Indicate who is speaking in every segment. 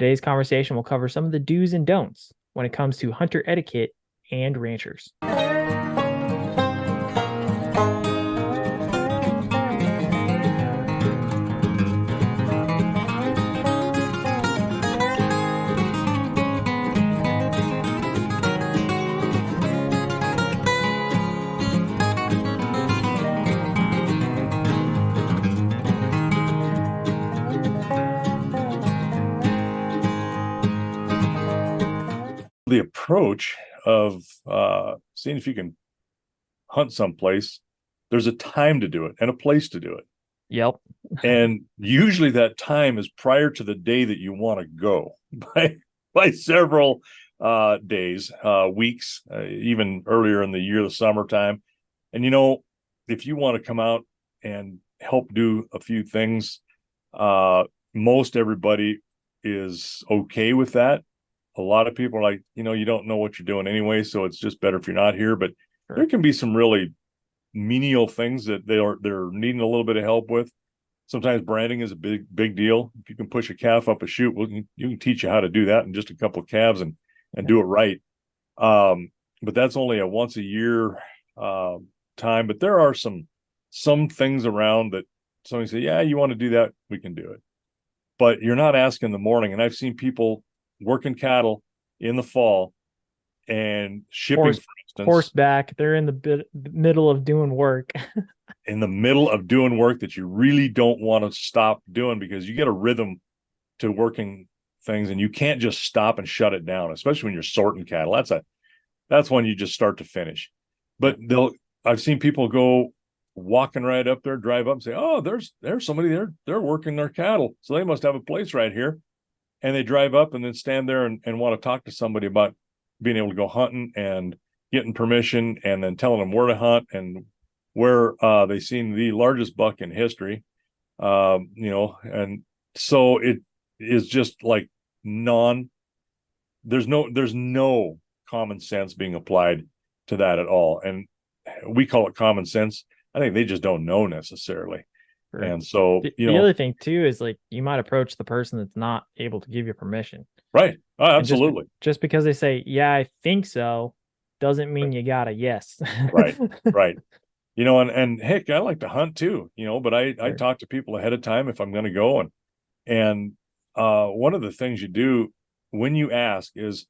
Speaker 1: Today's conversation will cover some of the do's and don'ts when it comes to hunter etiquette and ranchers.
Speaker 2: The approach of seeing if you can hunt someplace, there's a time to do it and a place to do it.
Speaker 1: Yep.
Speaker 2: And usually that time is prior to the day that you want to go by several days, weeks, even earlier in the year, the summertime. And, if you want to come out and help do a few things, most everybody is okay with that. A lot of people are like, you don't know what you're doing anyway, so it's just better if you're not here. But there can be some really menial things that they're needing a little bit of help with. Sometimes branding is a big deal. If you can push a calf up a chute, you can teach you how to do that in just a couple of calves and do it right. But that's only a once a year time. But there are some things around that somebody say, yeah, you want to do that, we can do it. But you're not asking in the morning. And I've seen people working cattle in the fall and shipping, for instance,
Speaker 1: horseback. They're in the middle of doing work.
Speaker 2: in the middle of doing work that you really don't want to stop doing, because you get a rhythm to working things and you can't just stop and shut it down, especially when you're sorting cattle. That's when you just start to finish. But I've seen people go walking right up there, drive up and say, oh, there's somebody there. They're working their cattle, so they must have a place right here. And they drive up and then stand there and want to talk to somebody about being able to go hunting and getting permission, and then telling them where to hunt and where they've seen the largest buck in history. And so it is just like there's no common sense being applied to that at all. And we call it common sense. I think they just don't know necessarily.
Speaker 1: Sure.
Speaker 2: And so,
Speaker 1: the other thing too is, like, you might approach the person that's not able to give you permission.
Speaker 2: Right. Oh, absolutely.
Speaker 1: Just because they say, yeah, I think so, doesn't mean you got a yes.
Speaker 2: Right. Right. And heck, I like to hunt too, but I
Speaker 1: Sure.
Speaker 2: talk to people ahead of time if I'm going to go. And one of the things you do when you ask is,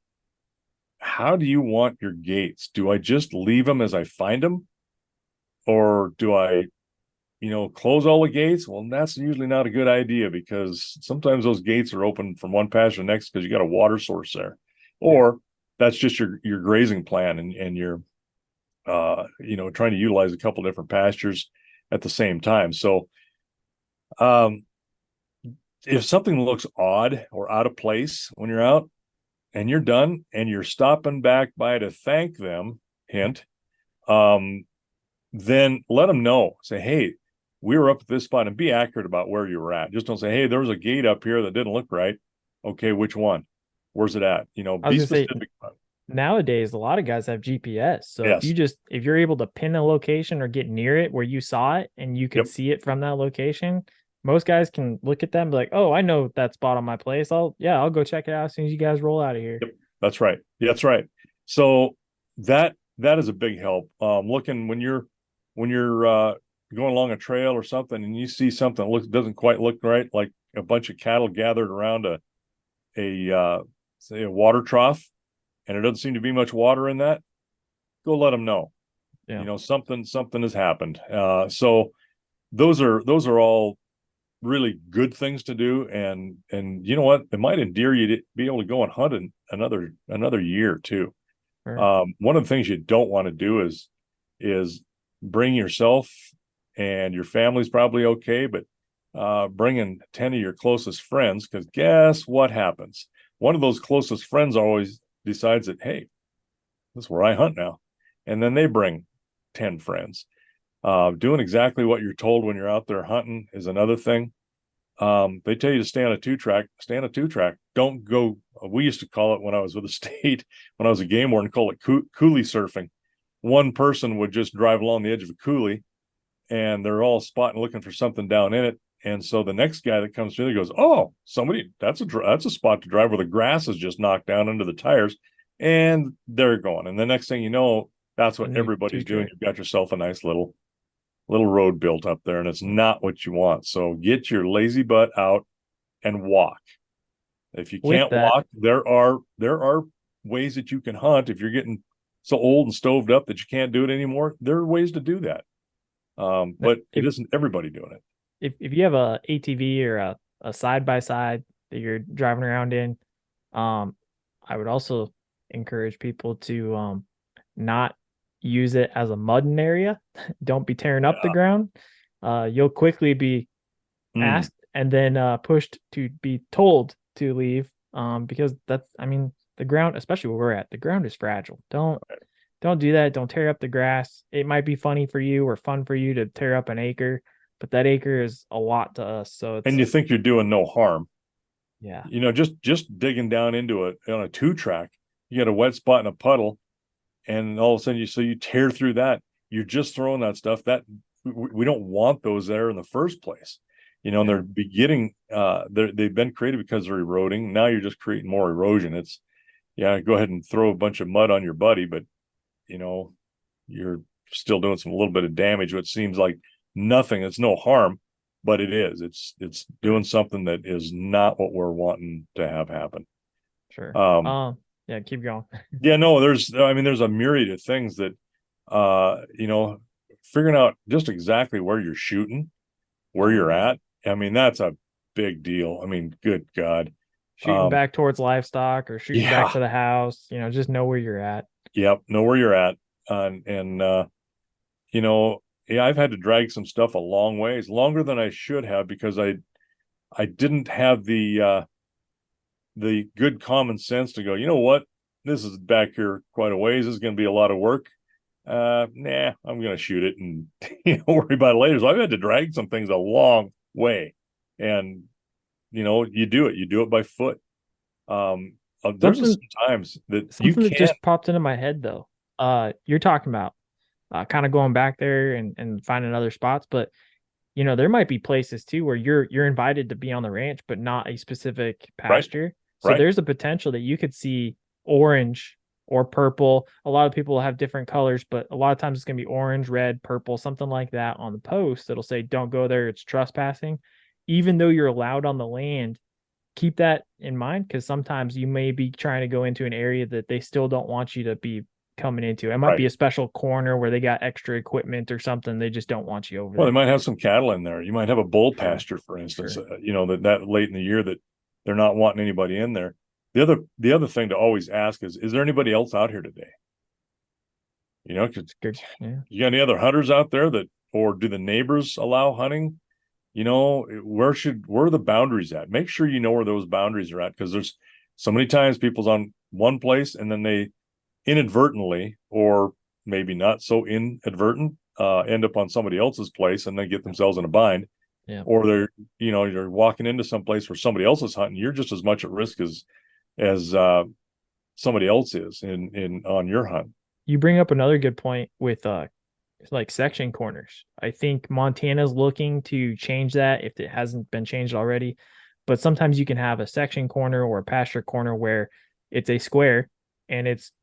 Speaker 2: how do you want your gates? Do I just leave them as I find them? Or do I, close all the gates? Well, that's usually not a good idea, because sometimes those gates are open from one pasture to the next because you got a water source there. Or that's just your grazing plan, and you're trying to utilize a couple different pastures at the same time. So if something looks odd or out of place when you're out and you're done and you're stopping back by to thank them, hint, then let them know. Say, hey, we were up at this spot, and be accurate about where you were at. Just don't say, hey, there was a gate up here that didn't look right. Okay, which one? Where's it at? Be specific.
Speaker 1: Nowadays, a lot of guys have GPS. So
Speaker 2: yes.
Speaker 1: if you're able to pin a location or get near it where you saw it and you can see it from that location, most guys can look at them and be like, oh, I know that spot on my place. I'll go check it out as soon as you guys roll out of here.
Speaker 2: Yep. That's right. Yeah, that's right. So that is a big help. Looking when you're going along a trail or something and you see something that doesn't quite look right, like a bunch of cattle gathered around say a water trough, and there doesn't seem to be much water in that, go let them know. Yeah. Something has happened. So those are all really good things to do. And you know what? It might endear you to be able to go and hunt another year too. Sure. One of the things you don't want to do is bring yourself, and your family's probably okay, but bringing 10 of your closest friends, because guess what happens? One of those closest friends always decides that, hey, this is where I hunt now. And then they bring 10 friends. Doing exactly what you're told when you're out there hunting is another thing. They tell you to stay on a two-track. Don't go. We used to call it, when I was with the state, when I was a game warden, call it coulee surfing. One person would just drive along the edge of a coulee, and they're all spotting, looking for something down in it. And so the next guy that comes through there goes, oh, somebody, that's a spot to drive where the grass is just knocked down into the tires, and they're going. And the next thing you know, that's
Speaker 1: A
Speaker 2: what
Speaker 1: new
Speaker 2: everybody's doing.
Speaker 1: teacher.
Speaker 2: You've got yourself a nice little road built up there, and it's not what you want. So get your lazy butt out and walk. If you
Speaker 1: With
Speaker 2: can't
Speaker 1: that,
Speaker 2: walk, there are ways that you can hunt. If you're getting so old and stoved up that you can't do it anymore, there are ways to do that. But it
Speaker 1: if
Speaker 2: isn't everybody doing it.
Speaker 1: if you have a ATV or a side by side that you're driving around in, I would also encourage people to not use it as a mudding area. Don't be tearing up the
Speaker 2: Yeah.
Speaker 1: ground. You'll quickly be
Speaker 2: Mm.
Speaker 1: asked and then pushed to be told to leave. Because that's, I mean, the ground, especially where we're at, the ground is fragile. Don't do that. Don't tear up the grass. It might be funny for you or fun for you to tear up an acre, but that acre is a lot to us. So
Speaker 2: And
Speaker 1: it's,
Speaker 2: you think you're doing no harm.
Speaker 1: yeah,
Speaker 2: Just digging down into it on a 2-track, you get a wet spot in a puddle, and all of a sudden you tear through that. You're just throwing that stuff that we don't want those there in the first place. And
Speaker 1: yeah,
Speaker 2: they're beginning they've been created because they're eroding. Now you're just creating more erosion. It's, yeah, go ahead and throw a bunch of mud on your buddy, but you know, you're still doing some little bit of damage, which seems like nothing. It's no harm, but it is. It's doing something that is not what we're wanting to have happen.
Speaker 1: sure.
Speaker 2: Um,
Speaker 1: Yeah, keep going.
Speaker 2: yeah, no, there's a myriad of things that you know, figuring out just exactly where you're shooting, where
Speaker 1: Oh
Speaker 2: you're
Speaker 1: yeah.
Speaker 2: at. I mean, that's a big deal. I mean, good God.
Speaker 1: Shooting back towards livestock or shooting back
Speaker 2: Yeah,
Speaker 1: to the house, just know where you're at.
Speaker 2: yep, know where you're at. And you know, yeah, I've had to drag some stuff a long ways, longer than I should have, because I didn't have the good common sense to go, you know what, this is back here quite a ways. This is going to be a lot of work. Nah, I'm going to shoot it and worry about it later. So I've had to drag some things a long way, and you do it by foot. There's
Speaker 1: Something
Speaker 2: some times that you
Speaker 1: something that
Speaker 2: can't.
Speaker 1: just popped into my head though. You're talking about kind of going back there and finding other spots, but there might be places too where you're invited to be on the ranch, but not a specific
Speaker 2: Right,
Speaker 1: pasture. So
Speaker 2: right,
Speaker 1: there's a potential that you could see orange or purple. A lot of people have different colors, but a lot of times it's gonna be orange, red, purple, something like that on the post. It'll say, "Don't go there, it's trespassing." Even though you're allowed on the land, keep that in mind because sometimes you may be trying to go into an area that they still don't want you to be coming into. It might
Speaker 2: right.
Speaker 1: be a special corner where they got extra equipment or something. They just don't want you over
Speaker 2: Well, they
Speaker 1: there.
Speaker 2: might have some cattle in there. You might have a bull
Speaker 1: Sure,
Speaker 2: pasture, for instance.
Speaker 1: sure.
Speaker 2: That late in the year that they're not wanting anybody in there. The other thing to always ask is there anybody else out here today? Because
Speaker 1: Good. Yeah.
Speaker 2: you got any other hunters out there or do the neighbors allow hunting? Where are the boundaries at? Make sure you know where those boundaries are at, because there's so many times people's on one place and then they inadvertently, or maybe not so inadvertent, end up on somebody else's place and then get themselves in a bind.
Speaker 1: Yeah.
Speaker 2: Or you're walking into some place where somebody else is hunting. You're just as much at risk as somebody else is in on your hunt.
Speaker 1: You bring up another good point with like section corners. I think Montana's looking to change that if it hasn't been changed already. But sometimes you can have a section corner or a pasture corner where it's a square and it's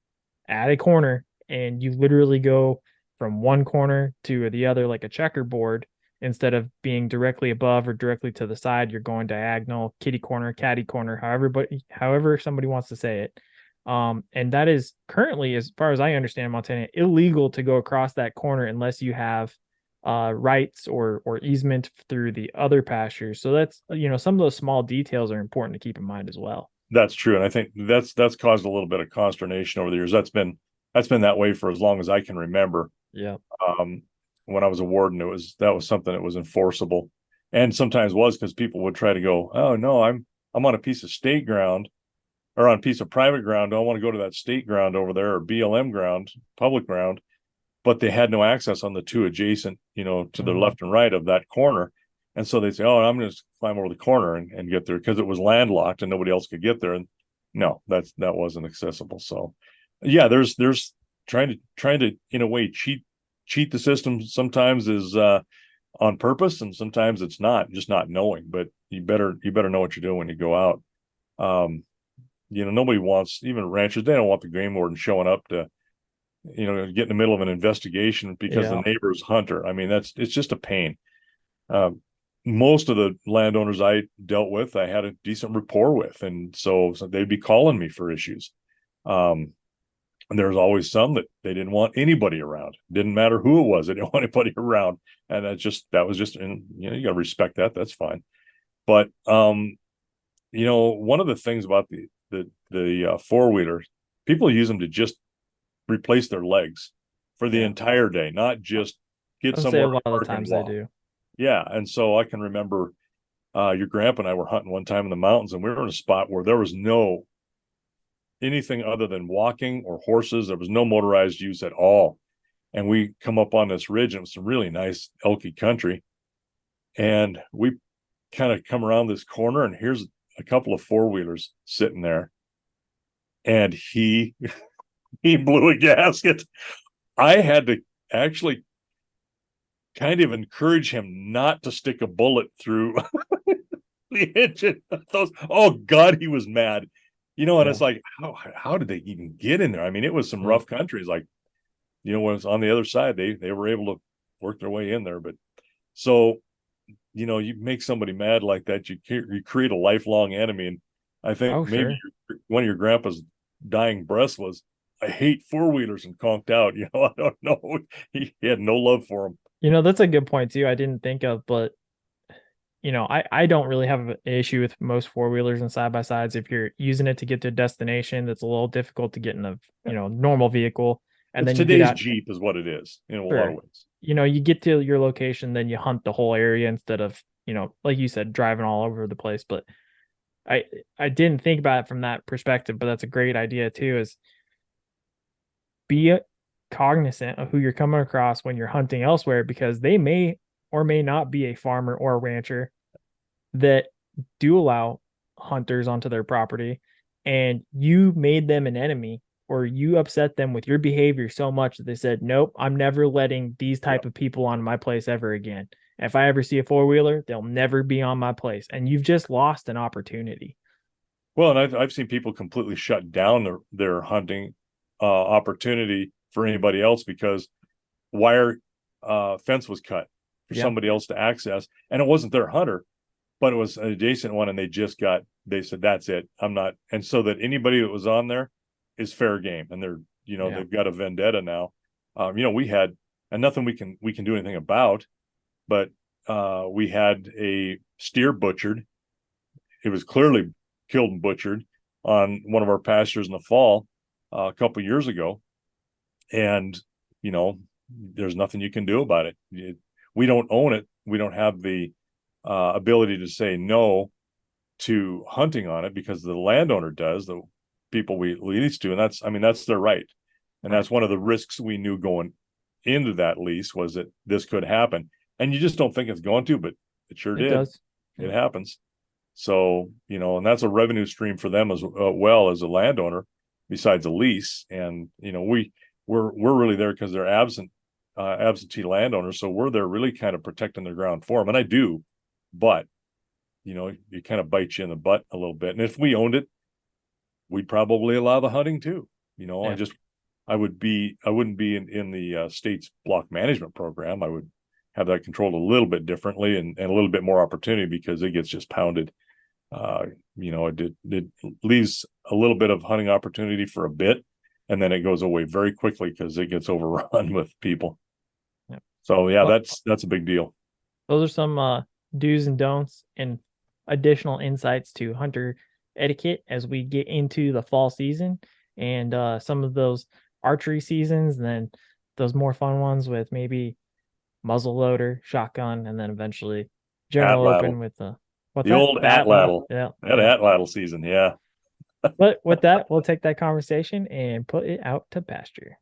Speaker 1: at a corner and you literally go from one corner to the other like a checkerboard instead of being directly above or directly to the side. You're going diagonal, kitty corner, catty corner, however somebody wants to say it. And that is currently, as far as I understand, Montana, illegal to go across that corner unless you have rights or easement through the other pastures. So that's some of those small details are important to keep in mind as well.
Speaker 2: That's true, and I think that's caused a little bit of consternation over the years. That's been that way for as long as I can remember.
Speaker 1: Yeah.
Speaker 2: Um, when I was a warden, that was something that was enforceable, and sometimes was because people would try to go, oh no, I'm on a piece of state ground or on a piece of private ground. I don't want to go to that state ground over there or BLM ground, public ground, but they had no access on the two adjacent, to their
Speaker 1: Mhm.
Speaker 2: left and right of that corner. And so they say, oh, I'm going to climb over the corner and get there because it was landlocked and nobody else could get there. And no, that wasn't accessible. So yeah, there's trying to in a way cheat the system sometimes is on purpose, and sometimes it's not, just not knowing. But you better know what you're doing when you go out. Um, nobody wants, even ranchers, they don't want the game warden showing up to, get in the middle of an investigation because the
Speaker 1: Yeah.
Speaker 2: neighbor's hunter. I mean, it's just a pain. Um, most of the landowners I dealt with, I had a decent rapport with, and so they'd be calling me for issues. Um, and there's always some that they didn't want anybody around. Didn't matter who it was, they didn't want anybody around, and that was just, and you got to respect that. That's fine. But one of the things about the four wheelers, people use them to just replace their legs for the
Speaker 1: Yeah.
Speaker 2: entire day, not just
Speaker 1: I
Speaker 2: get
Speaker 1: would say
Speaker 2: somewhere
Speaker 1: a
Speaker 2: to
Speaker 1: lot of the
Speaker 2: park and
Speaker 1: times they
Speaker 2: walk.
Speaker 1: do.
Speaker 2: Yeah, and so I can remember your grandpa and I were hunting one time in the mountains, and we were in a spot where there was no anything other than walking or horses. There was no motorized use at all. And we come up on this ridge, and it was some really nice elky country. And we kind of come around this corner, and here's a couple of four wheelers sitting there. And he he blew a gasket. I had to actually kind of encourage him not to stick a bullet through the engine. Oh God, he was mad. And
Speaker 1: Yeah.
Speaker 2: it's like, how did they even get in there? I mean, it was some
Speaker 1: Yeah.
Speaker 2: rough countries. Like, when it's on the other side, they were able to work their way in there. But so, you make somebody mad like that, you create a lifelong enemy. And I think
Speaker 1: Oh,
Speaker 2: maybe
Speaker 1: sure.
Speaker 2: one of your grandpa's dying breaths was, "I hate four wheelers," and conked out. I don't know. He had no love for them.
Speaker 1: That's a good point too. I didn't think of, but I don't really have an issue with most four wheelers and side by sides. If you're using it to get to a destination that's a little difficult to get in a normal vehicle, and
Speaker 2: It's
Speaker 1: then you get
Speaker 2: today's
Speaker 1: out.
Speaker 2: Jeep, is what it is in a lot of
Speaker 1: Sure.
Speaker 2: ways.
Speaker 1: You get to your location, then you hunt the whole area instead of, like you said, driving all over the place. But I I didn't think about it from that perspective, but that's a great idea too, is be cognizant of who you're coming across when you're hunting elsewhere, because they may or may not be a farmer or a rancher that do allow hunters onto their property, and you made them an enemy, or you upset them with your behavior so much that they said, nope, I'm never letting these
Speaker 2: Yeah.
Speaker 1: type of people on my place ever again. If I ever see a four-wheeler, they'll never be on my place, and you've just lost an opportunity.
Speaker 2: Well, and I've seen people completely shut down their hunting opportunity for anybody else because wire fence was cut for
Speaker 1: Yeah.
Speaker 2: somebody else to access, and it wasn't their hunter, but it was an adjacent one, and they said, that's it, I'm not. And so that anybody that was on there is fair game, and
Speaker 1: Yeah.
Speaker 2: they've got a vendetta now. We had, and nothing we can do anything about, but we had a steer butchered. It was clearly killed and butchered on one of our pastures in the fall a couple years ago, and you know there's nothing you can do about it. We don't own it. We don't have the ability to say no to hunting on it because the landowner does, the people we lease to, and that's their right. And
Speaker 1: Right.
Speaker 2: that's one of the risks we knew going into that lease, was that this could happen. And you just don't think it's going to, but it sure
Speaker 1: It
Speaker 2: did.
Speaker 1: does.
Speaker 2: It
Speaker 1: Yeah.
Speaker 2: happens. So, and that's a revenue stream for them as well as a landowner, besides a lease. And, we're really there because they're absentee landowners. So we're there really kind of protecting their ground for them. And I do, but it kind of bites you in the butt a little bit. And if we owned it, we'd probably allow the hunting too.
Speaker 1: Yeah.
Speaker 2: I wouldn't be in the state's block management program. I would have that controlled a little bit differently, and a little bit more opportunity, because it gets just pounded. It leaves a little bit of hunting opportunity for a bit, and then it goes away very quickly because it gets overrun with people.
Speaker 1: Yeah.
Speaker 2: So yeah,
Speaker 1: Well,
Speaker 2: that's a big deal.
Speaker 1: those are some do's and don'ts and additional insights to hunter etiquette as we get into the fall season, and some of those archery seasons, and then those more fun ones with maybe muzzle loader, shotgun, and then eventually general
Speaker 2: Atlatl,
Speaker 1: open with the what's
Speaker 2: the
Speaker 1: that?
Speaker 2: old
Speaker 1: The atlatl.
Speaker 2: atlatl,
Speaker 1: Yeah,
Speaker 2: that
Speaker 1: yeah.
Speaker 2: atlatl season. Yeah.
Speaker 1: But with that, we'll take that conversation and put it out to pasture.